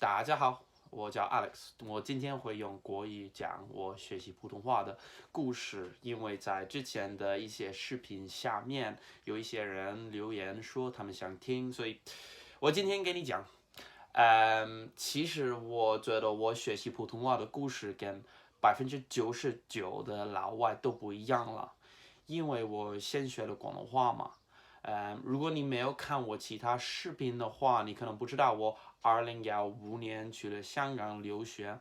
大家好，我叫 Alex，我今天会用国语讲我学习普通话的故事，因为在之前的一些视频下面有一些人留言说他们想听，所以我今天给你讲。其实我觉得我学习普通话的故事跟99%的老外都不一样了，因为我先学了广东话嘛。如果你没有看我其他视频的话，你可能不知道我2015年去了香港留学，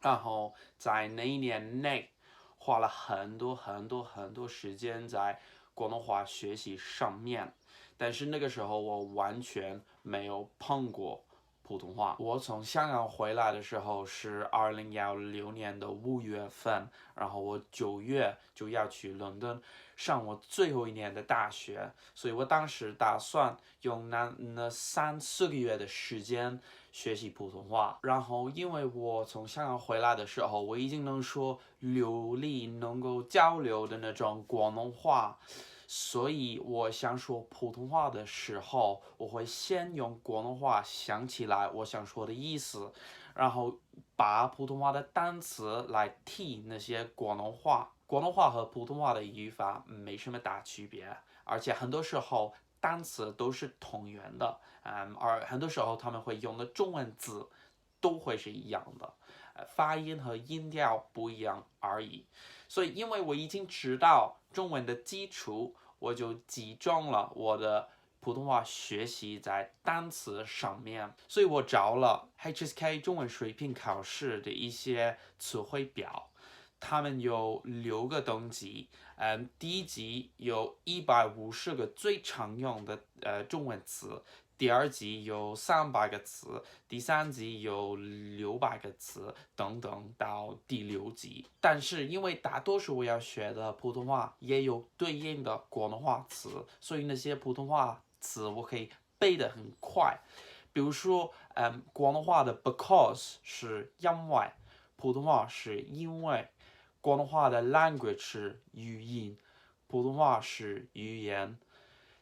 然后在那一年内花了很多时间在广东话学习上面，但是那个时候我完全没有碰过普通话。我从香港回来的时候是2016年的5月份，然后我9月就要去伦敦上我最后一年的大学，所以我当时打算用那3、4个月的时间学习普通话。然后因为我从香港回来的时候，我已经能说流利、能够交流的那种广东话。所以我想说普通话的时候，我会先用广东话想起来我想说的意思，然后把普通话的单词来替那些广东话。广东话和普通话的语法没什么大区别，而且很多时候单词都是同源的，而很多时候他们会用的中文字都会是一样的，发音和音调不一样而已。所以因为我已经知道中文的基础，我就集中了我的普通话学习在单词上面，所以我找了 HSK 中文水平考试的一些词汇表，他们有6个等级，第一级有150个最常用的中文词，第二级有300个词，第三级有600个词，等等到第6级。但是因为大多数我要学的普通话也有对应的广东话词，所以那些普通话词我可以背得很快。比如说，广东话的 because 是因为，普通话是因为，广东话的 language 是语音，普通话是语言。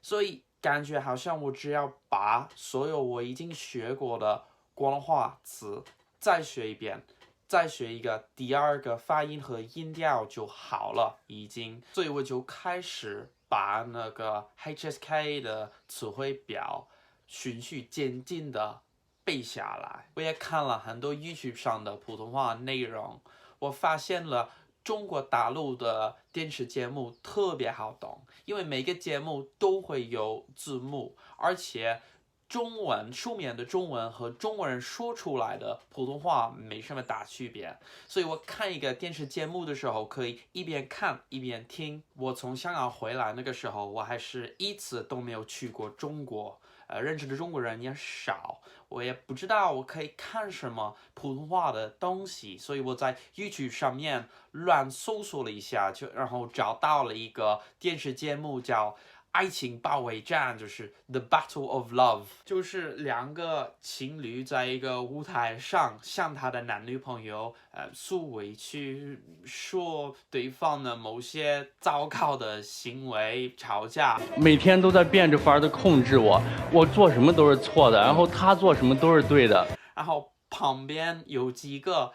所以感觉好像我只要把所有我已经学过的广东话词再学一遍，再学一个第二个发音和音调就好了，已经。所以我就开始把那个 HSK 的词汇表循序渐进的背下来。我也看了很多 YouTube 上的普通话内容，我发现了中国大陆的电视节目特别好懂，因为每个节目都会有字幕，而且中文书面的中文和中国人说出来的普通话没什么大区别，所以我看一个电视节目的时候可以一边看一边听。我从香港回来那个时候，我还是一次都没有去过中国，认识的中国人也少，我也不知道我可以看什么普通话的东西，所以我在 YouTube 上面乱搜索了一下，然后找到了一个电视节目叫爱情保卫战，就是 The Battle of Love，就是两个情侣在一个舞台上向他的男女朋友诉委屈，说对方的某些糟糕的行为，吵架，每天都在变着法的控制我，我做什么都是错的，然后他做什么都是对的。然后旁边有几个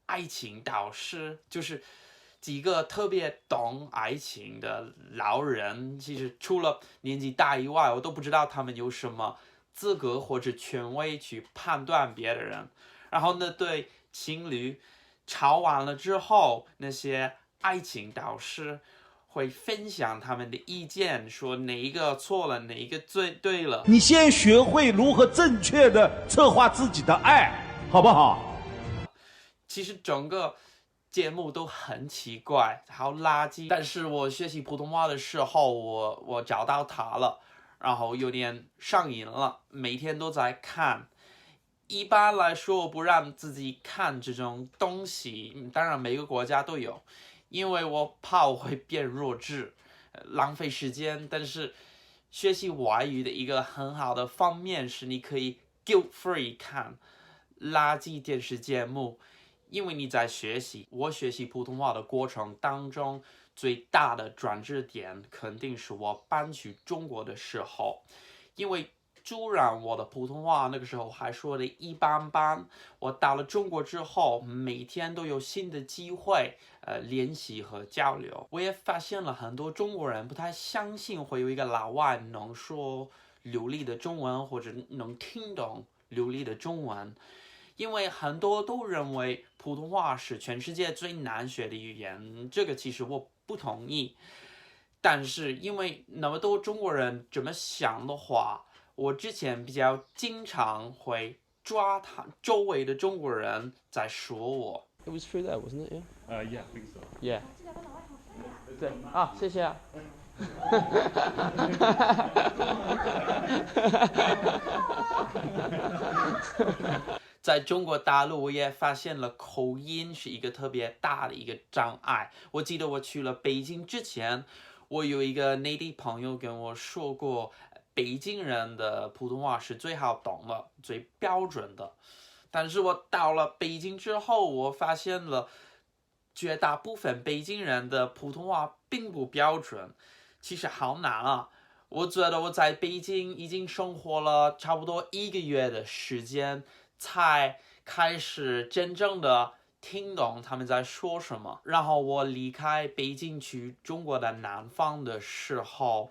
爱情导师，就是几个特别懂爱情的老人，其实除了年纪大以外，我都不知道他们有什么资格或者权威去判断别的人。然后那对情侣吵完了之后，那些爱情导师会分享他们的意见，说哪一个错了，哪一个对了。你先学会如何正确的策划自己的爱，好不好？其实整个节目都很奇怪，好垃圾。但是我学习普通话的时候，我找到它了，然后有点上瘾了，每天都在看。一般来说，我不让自己看这种东西，当然每个国家都有，因为我怕我会变弱智，浪费时间。但是学习外语的一个很好的方面是，你可以 guilt free 看垃圾电视节目，因为你在学习。我学习普通话的过程当中，最大的转折点肯定是我搬去中国的时候，因为虽然我的普通话那个时候还说的一般般，我到了中国之后，每天都有新的机会练习和交流。我也发现了很多中国人不太相信会有一个老外能说流利的中文，或者能听懂流利的中文。因为很多都认为普通话是全世界最难学的语言，这个其实我不同意。但是因为那么多中国人这么想的话，我之前比较经常会抓他周围的中国人在说我。 It was through there, wasn't it? Yeah. Yeah, I think so. Yeah. 对啊，谢谢啊。在中国大陆，我也发现了口音是一个特别大的一个障碍。我记得我去了北京之前，我有一个内地朋友跟我说过，北京人的普通话是最好懂的、最标准的。但是我到了北京之后，我发现了绝大部分北京人的普通话并不标准，其实好难啊。我觉得我在北京已经生活了差不多1个月的时间，才开始真正的听懂他们在说什么。然后我离开北京去中国的南方的时候，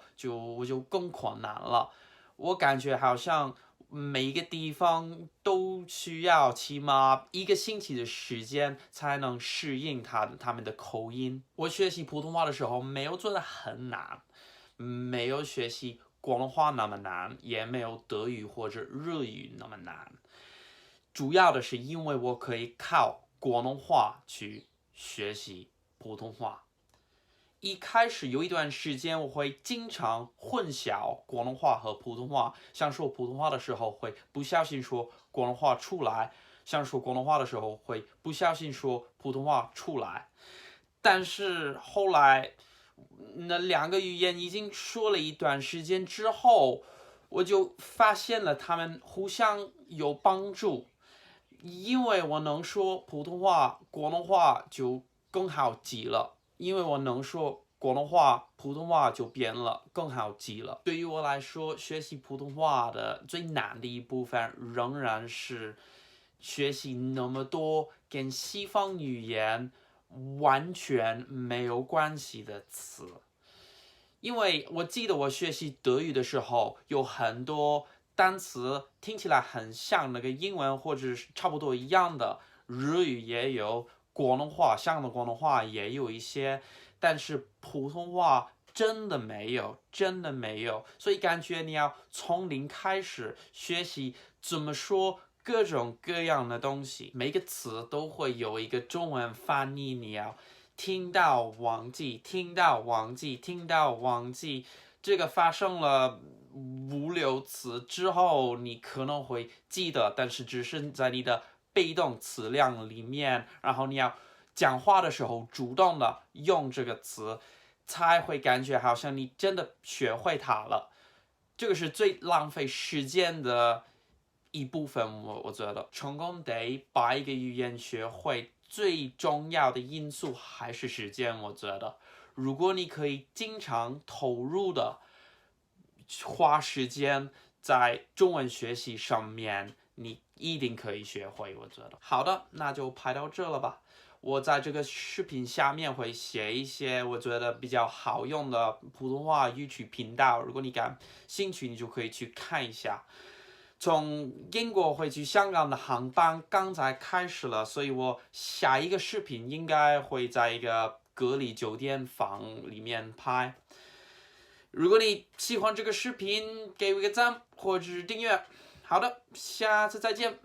我就更困难了。我感觉好像每一个地方都需要起码1个星期的时间才能适应他们的口音。我学习普通话的时候没有做得很难，没有学习广东话那么难，也没有德语或者日语那么难。主要的是因为我可以靠广东话去学习普通话。一开始有一段时间，我会经常混淆广东话和普通话，像说普通话的时候会不小心说广东话出来，像说广东话的时候会不小心说普通话出来。但是后来那2个语言已经说了一段时间之后，我就发现了他们互相有帮助。因为我能说普通话，广东话就更好记了。因为我能说广东话，普通话就变了，更好记了。对于我来说，学习普通话的最难的一部分仍然是学习那么多跟西方语言完全没有关系的词。因为我记得我学习德语的时候，有很多单词听起来很像那个英文或者是差不多一样的，日语也有，广东话像的广东话也有一些，但是普通话真的没有，真的没有。所以感觉你要从零开始学习怎么说各种各样的东西，每个词都会有一个中文翻译，你要听到忘记，听到忘记，听到忘记。这个发生了5、6次之后，你可能会记得，但是只是在你的被动词量里面，然后你要讲话的时候主动的用这个词，才会感觉好像你真的学会它了。这个是最浪费时间的一部分。我觉得成功得把一个语言学会，最重要的因素还是时间。我觉得如果你可以经常投入的花时间在中文学习上面，你一定可以学会。我觉得好的，那就拍到这了吧。我在这个视频下面会写一些我觉得比较好用的普通话YouTube频道，如果你感兴趣，你就可以去看一下。从英国回去香港的航班刚才开始了，所以我下一个视频应该会在一个隔离酒店房里面拍。如果你喜欢这个视频，给我一个赞或者订阅。好的，下次再见。